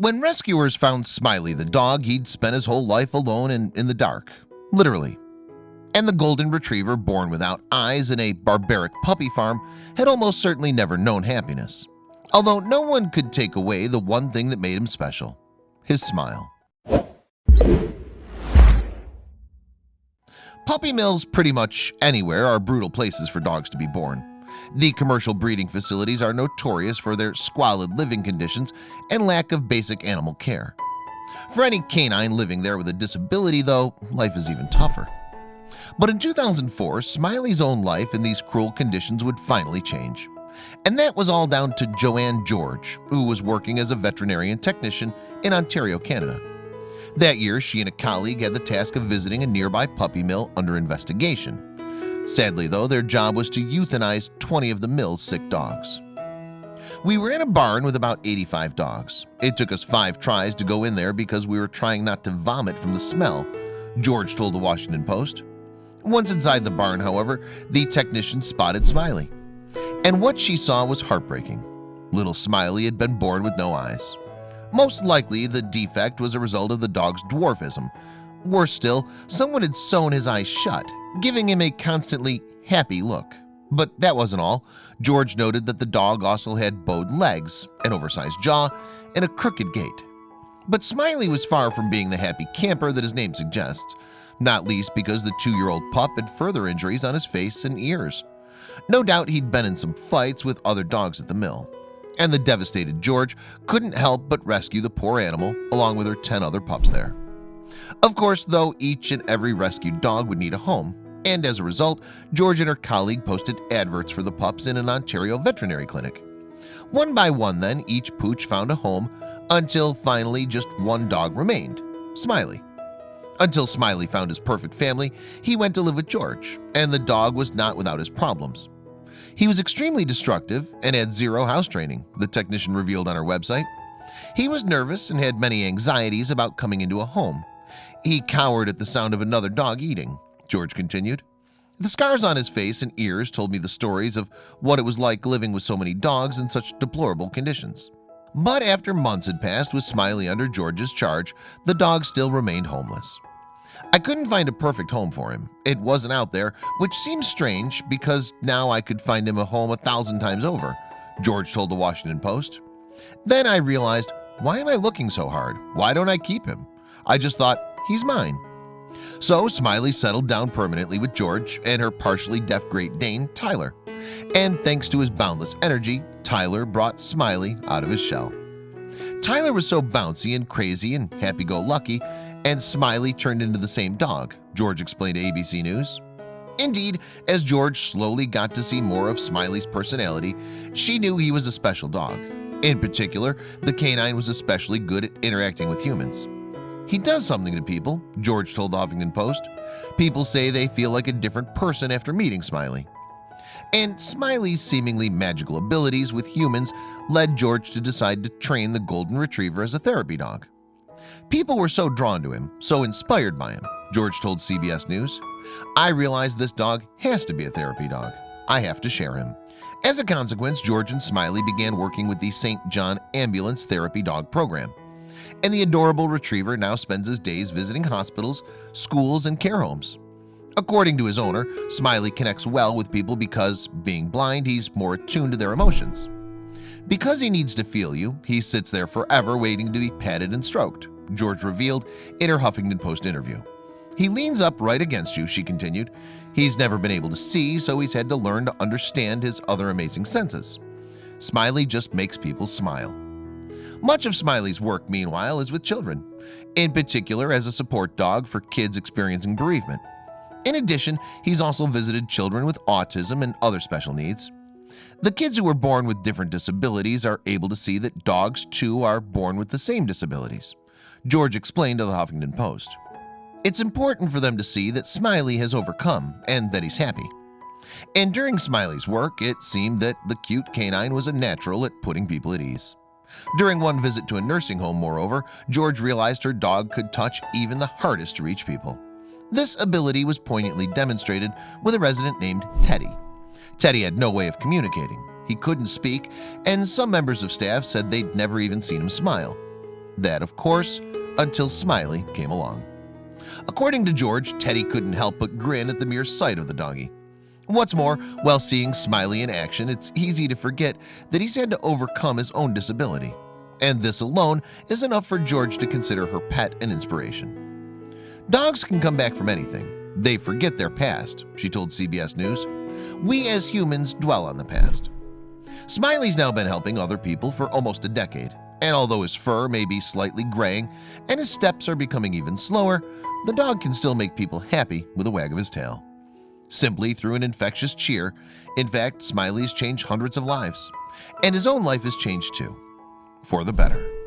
When rescuers found Smiley the dog, he'd spent his whole life alone and in the dark, literally. And the golden retriever born without eyes in a barbaric puppy farm had almost certainly never known happiness. Although no one could take away the one thing that made him special: his smile. Puppy mills pretty much anywhere are brutal places for dogs to be born. The commercial breeding facilities are notorious for their squalid living conditions and lack of basic animal care. For any canine living there with a disability, though, life is even tougher. But in 2004, Smiley's own life in these cruel conditions would finally change. And that was all down to Joanne George, who was working as a veterinarian technician in Ontario, Canada. That year, she and a colleague had the task of visiting a nearby puppy mill under investigation. Sadly, though, their job was to euthanize 20 of the mill's sick dogs. We were in a barn with about 85 dogs. It took us 5 tries to go in there because we were trying not to vomit from the smell, George told the Washington Post. Once inside the barn, however, the technician spotted Smiley. And what she saw was heartbreaking. Little Smiley had been born with no eyes. Most likely, the defect was a result of the dog's dwarfism. Worse still, someone had sewn his eyes shut, giving him a constantly happy look. But that wasn't all. George noted that the dog also had bowed legs, an oversized jaw, and a crooked gait. But Smiley was far from being the happy camper that his name suggests, not least because the 2-year-old pup had further injuries on his face and ears. No doubt he'd been in some fights with other dogs at the mill. And the devastated George couldn't help but rescue the poor animal along with her 10 other pups there. Of course, though, each and every rescued dog would need a home, and as a result, George and her colleague posted adverts for the pups in an Ontario veterinary clinic. One by one then, each pooch found a home until finally just one dog remained, Smiley. Until Smiley found his perfect family, he went to live with George, and the dog was not without his problems. He was extremely destructive and had 0 house training, the technician revealed on her website. He was nervous and had many anxieties about coming into a home. He cowered at the sound of another dog eating, George continued. The scars on his face and ears told me the stories of what it was like living with so many dogs in such deplorable conditions. But after months had passed with Smiley under George's charge, the dog still remained homeless. I couldn't find a perfect home for him. It wasn't out there, which seems strange because now I could find him a home 1,000 times over, George told the Washington Post. Then I realized, why am I looking so hard? Why don't I keep him? I just thought, he's mine. So Smiley settled down permanently with George and her partially deaf Great Dane, Tyler. And thanks to his boundless energy, Tyler brought Smiley out of his shell. Tyler was so bouncy and crazy and happy-go-lucky, and Smiley turned into the same dog, George explained to ABC News. Indeed, as George slowly got to see more of Smiley's personality, she knew he was a special dog. In particular, the canine was especially good at interacting with humans. He does something to people, George told the Huffington Post. People say they feel like a different person after meeting Smiley. And Smiley's seemingly magical abilities with humans led George to decide to train the golden retriever as a therapy dog. People were so drawn to him, so inspired by him, George told CBS News. I realized this dog has to be a therapy dog. I have to share him. As a consequence, George and Smiley began working with the St. John Ambulance Therapy Dog Program. And the adorable retriever now spends his days visiting hospitals, schools, and care homes. According to his owner, Smiley connects well with people because, being blind, he's more attuned to their emotions. Because he needs to feel you, he sits there forever waiting to be petted and stroked, George revealed in her Huffington Post interview. He leans up right against you, she continued. He's never been able to see, so he's had to learn to understand his other amazing senses. Smiley just makes people smile. Much of Smiley's work, meanwhile, is with children, in particular as a support dog for kids experiencing bereavement. In addition, he's also visited children with autism and other special needs. The kids who were born with different disabilities are able to see that dogs, too, are born with the same disabilities, George explained to the Huffington Post. It's important for them to see that Smiley has overcome and that he's happy. And during Smiley's work, it seemed that the cute canine was a natural at putting people at ease. During one visit to a nursing home, moreover, George realized her dog could touch even the hardest to reach people. This ability was poignantly demonstrated with a resident named Teddy. Teddy had no way of communicating. He couldn't speak, and some members of staff said they'd never even seen him smile. That, of course, until Smiley came along. According to George, Teddy couldn't help but grin at the mere sight of the doggy. What's more, while seeing Smiley in action, it's easy to forget that he's had to overcome his own disability. And this alone is enough for George to consider her pet an inspiration. Dogs can come back from anything. They forget their past, she told CBS News. We as humans dwell on the past. Smiley's now been helping other people for almost a decade, and although his fur may be slightly graying and his steps are becoming even slower, the dog can still make people happy with a wag of his tail. Simply through an infectious cheer. In fact, Smiley's changed hundreds of lives, and his own life has changed too, for the better.